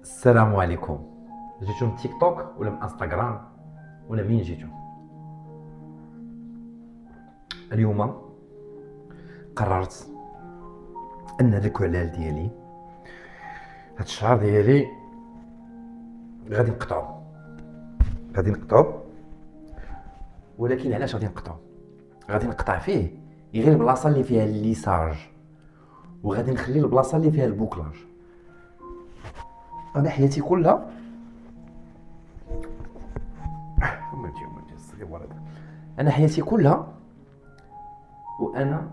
السلام عليكم. جيتو من تيك توك ولا من انستغرام ولا منين جيتو؟ اليوم قررت ان هاد الكعلال ديالي، هاد الشعر ديالي غادي نقطعو. ولكن علاش غادي نقطع فيه غير البلاصه اللي فيها الليساج، وغادي نخلي البلاصه اللي فيها البوكلاج. انا حياتي كلها انا حياتي كلها وانا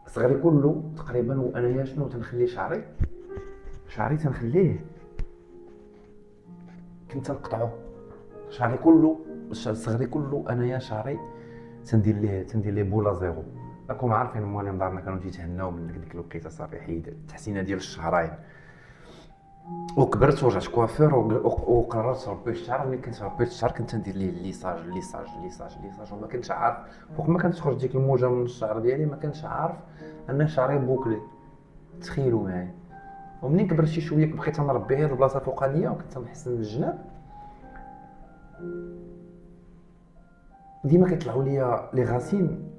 صغري كله تقريبا، وانايا شنو تنخلي شعري تنخليه، كنت نقطعو شعري كله. صغري كله انايا شعري تندير ليه بولا زيرو. راكم عارفين موالين دارنا كانوا تيتهناو من ديك الوقيته، صافي حيد التحسينه ديال الشعراين. وكبرت ورجعت كوافير وقررت ربي الشعر. ملي كنت ربيت الشعر كنت ندير ليه ليساج وما كنتش عارف. فوق ما كانت تخرج ديك الموجه من الشعر ديالي ما كنتش عارف ان شعري بوكلي. تخيلوا معايا. ومنين كبرت شي شويه بقيت نربي هاد البلاصه الفوقانيه وكنت نحسن الجناب، ديما كيطلعوا ليا لي غاسين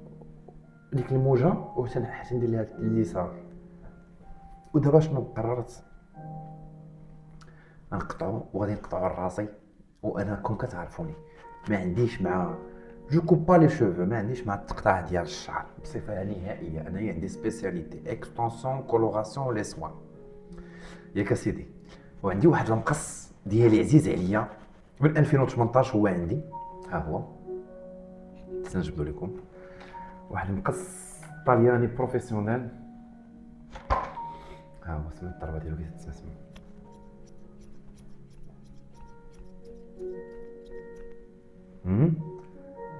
ديك الموجه وتنحس ندير ليها الليساج. ودابا شنو قررت نقطعو، وغادي نقطعو راسي. وانا كون كتعرفوني ما عنديش مع جو كوب با لي شوفو، ما عنديش مع التقطاع ديال الشعر بصفه نهائيه. انا عندي سبيسياليتي اكستونسيون كولوراسيون لي سوان ياك اسيدي. وعندي واحد المقص ديالي عزيز عليا من 2018 هو عندي. ها هو تنجبدو لكم واحد المقص طالياني بروفيسيونيل. ها هو سميت الضربه ديالو كيتسمى.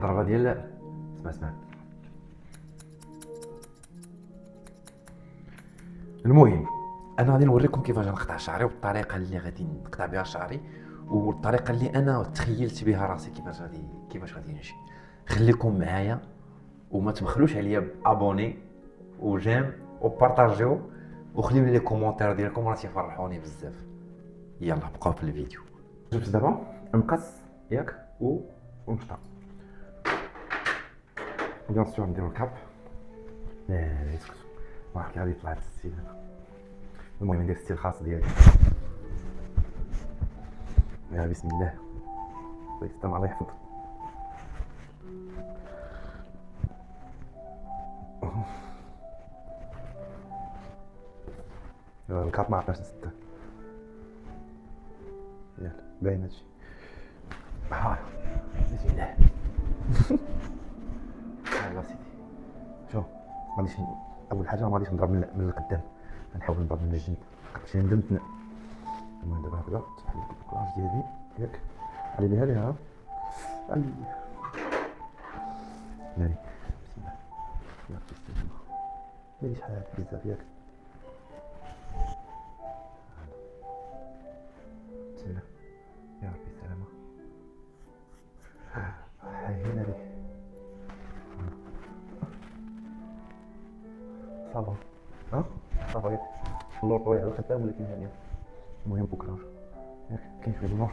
ضربه ديال اسمع. المهم انا غادي نوريكم كيفاش نقطع شعري والطريقه اللي غادي نقطع بها شعري والطريقه اللي انا تخيلت بها راسي كيفاش غادي نمشي. خليكم معايا وما تبخلوش عليا بابوني وجيم وبارطاجيو وخليو لي لي كومونتير ديالكم، راه تيفرحوني بزاف. يلا بقاو في الفيديو. جبت دابا مقص ياك ونقطع. بيان سور نديرو الكاب. لا اسكت، واحد غادي يطلع هاد الستيل. المهم ندير ستيل خاص ديالي. يا بسم الله، الله يستر الله يحفظ. الكاب ما عرفناش نسدها. يلا باين هادشي. ها بسم الله. يلا سيدي شوف، غاديش اول حاجه ما غاديش نضرب من القدام، غنحاول نضرب من الجنب باش ندمت. المهم دابا هكذا تحل الكلاج ديالي ياك علي ليها ليها علي ناري. بسم الله يا ربي السلامه. ماشي شحال بزاف ياك. بسم الله يا ربي السلامه. هاي ناري صافا. ها صافا ياك اللور طويل على الختام ولكن هانيه. المهم بكره ياك كاين شويه النور.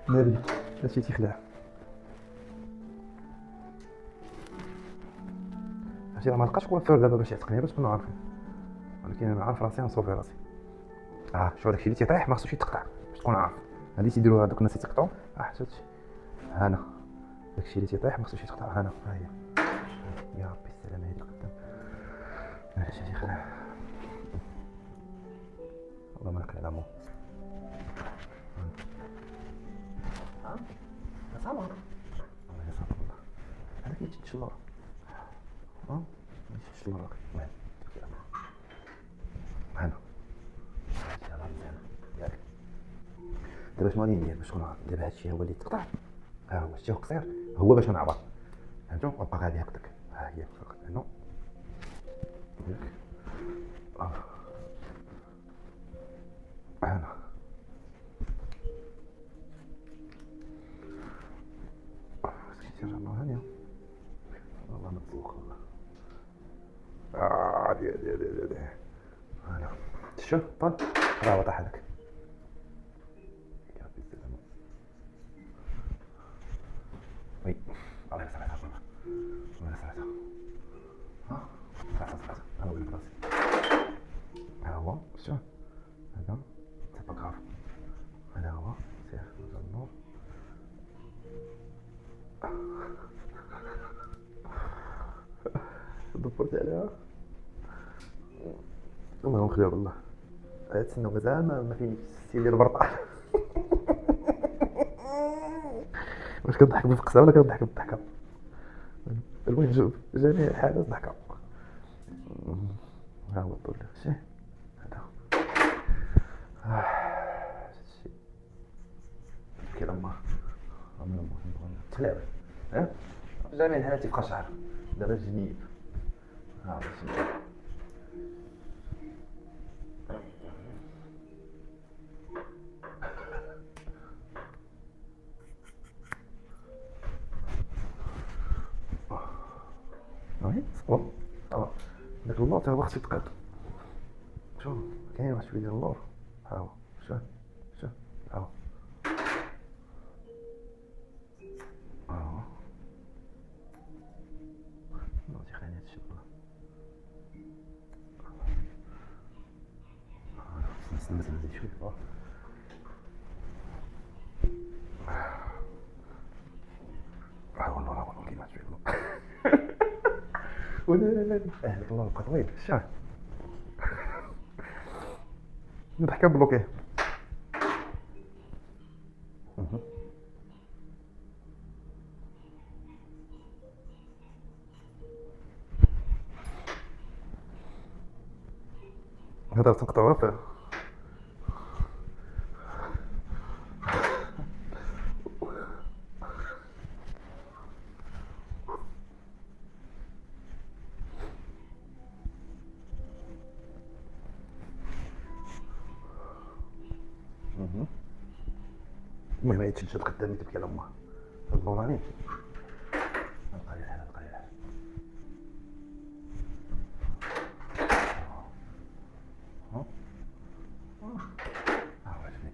ناري هادشي تيخلع. هادشي راه ملقاش كوافير دابا باش يعتقني باش كنا عارفين، ولكن انا عارف راسي نصوفي راسي. شوف داكشي اللي تيطيح ما خصوش يتقطع باش تكون عارف. هادي تيديروها هادوك الناس تيقطعوا. حتى هادشي هانا داكشي اللي تيطيح ما خصوش يتقطع. هانا ها هي. يا ربي السلامه هادي قدام. هادشي تيخلع. اللهم لك العلم. صبر الله يصبر الله. هذاك يتشد اللور. يتشد اللور. المهم هانا يلاه مزيان ياك. دابا شنو غادي ندير باش تكون عارف؟ دابا هادشي هو اللي تقطع. ها هو شتي هو قصير هو باش نعبر. فهمتوا؟ وبقى غادي هكذاك. ها هي هنا ياك. هنا سكتي راه هانيه. والله مطبوخ والله. دي هنا شوف طل راه طاح لك. وي الله يسعدها الله يسعدها. ها صح انا ولد راسي. ها هو شوف هذا سي با كراف. هذا هو سير نزل النور. دبرت عليها اللهم خير الله. تسنى مازال ما فينيش السيلي البرطع. واش كنضحك بالفقسه ولا كنضحك بالضحكه؟ المهم شوف جميع الحالات ضحكه. ها هو الطول شي هذا شي كي لما عملنا مهم تلاوي ها جميع الحالات يبقى شعر دابا جنيب. ها باش وي صبر داك اللور تا هو خصو يتقاد. شوف كاين واحد شويه ديال اللور. ها هو شوف شوف ها هو ها هو نعطي خليني هادشي والله. خصني نزيد شويه ها هو اللور ها هو كاين واحد شويه اللور. ولا لا لا هذاك اللور بقى طويل شاف نضحك بلوكيه. هذا تنقطعوها فيه. المهم هي تشد قدامي تبكي على امها هاد اللوراني. نلقى ليها نلقى ليها ها ها عجبني.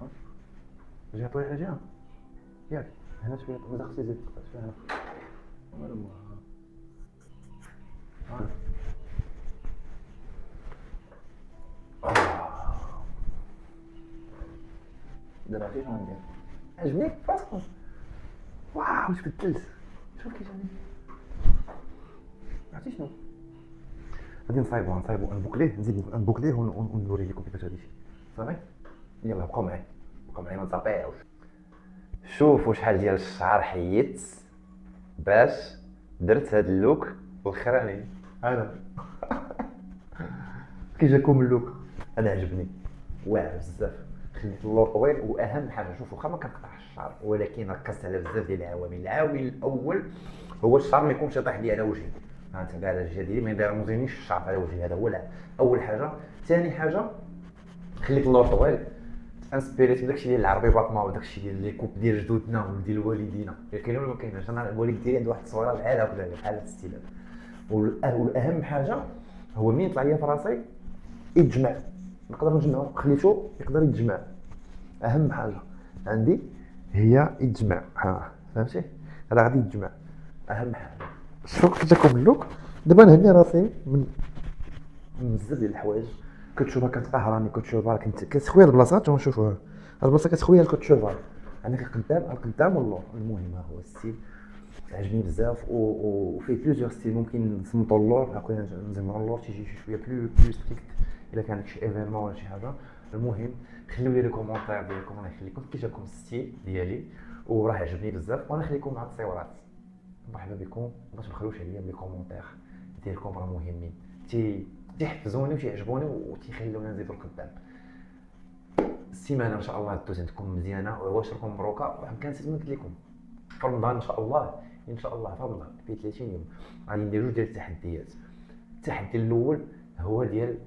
ها جي عطوي حاجه ياك هنا شويه مازال خصني نزيد شويه هنا ولا ما دابا عرفتي شنو ندير. عجبني فراسك واو واش بدلت شوف كي جاني. عرفتي شنو غادي نصايبو نبوكليه نزيد نبوكليه ونوري لكم كيفاش غادي صافي. يلا بقاو معايا ما تزابيوش. شوفوا شحال ديال الشعر حيدت باش درت هاد اللوك الاخراني هذا. كي جاكم اللوك انا عجبني واعر بزاف. خليت اللور طويل واهم حاجه شوفوا واخا ما كنقطعش الشعر ولكن ركزت على بزاف ديال العوامل. العامل الاول هو الشعر ما يكونش يطيح لي على وجهي. ها انت كاع على الجهه ديالي ما يديرونجينيش الشعر على وجهي. هذا هو اول حاجه. ثاني حاجه خليت اللور طويل انسبيريت بداكشي ديال العربي باطما وداكشي ديال لي كوب ديال جدودنا وديال والدينا. كاين ولا ما كاينش؟ انا الوالد ديالي عنده واحد الصوره بحال هكا بحال هذا الستيل. والاهم حاجه هو مين يطلع ليا في راسي يتجمع نقدر نجمعو. خليتو يقدر يتجمع. اهم حاجه عندي هي يتجمع. ها فهمتي هذا غادي يتجمع اهم حاجه. شوف جاكم اللوك دابا نهني راسي من بزاف ديال الحوايج. كتشوفها كتقهراني كتشوفها كتخويا البلاصات ونشوفوها البلاصه كتخويا الكوتشوفر عندك القدام واللور. المهم ها هو الستيل عجبني بزاف وفيه بليزيور ستيل. ممكن نصمتو اللور عقلنا نزيدو اللور تيجي شويه بلو ستريكت الا كان شي ايفينمون ولا شي حاجه. المهم خليو لي كومونتير ديالكم الله يخليكم كي جاكم الستيل ديالي وراه عجبني بزاف. وانا نخليكم مع التصويرات. مرحبا بكم ما تبخلوش عليا بلي كومونتير ديالكم راه مهمين تيحفزوني وتيعجبوني وتيخليونا نزيدو القدام. السيمانه ان شاء الله دوز عندكم مزيانه وعواشركم مبروكه. وعم كنسيت نقول لكم في رمضان ان شاء الله في رمضان في 30 يوم غادي ندير جوج ديال التحديات. التحدي الاول هو ديال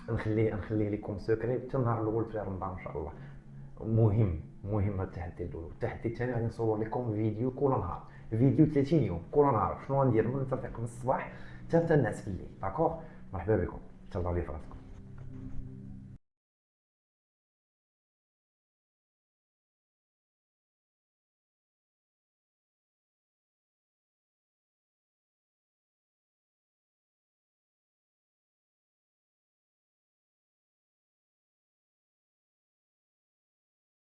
نخليه لكم سكري حتى النهار الاول في رمضان ان شاء الله. مهم هذا التحدي الاول. التحدي الثاني غادي نصور لكم فيديو كل نهار. فيديو 30 يوم كل نهار شنو غندير من الصباح حتى النعس في الليل. داكوغ مرحبا بكم تهلاو لي فراسكم.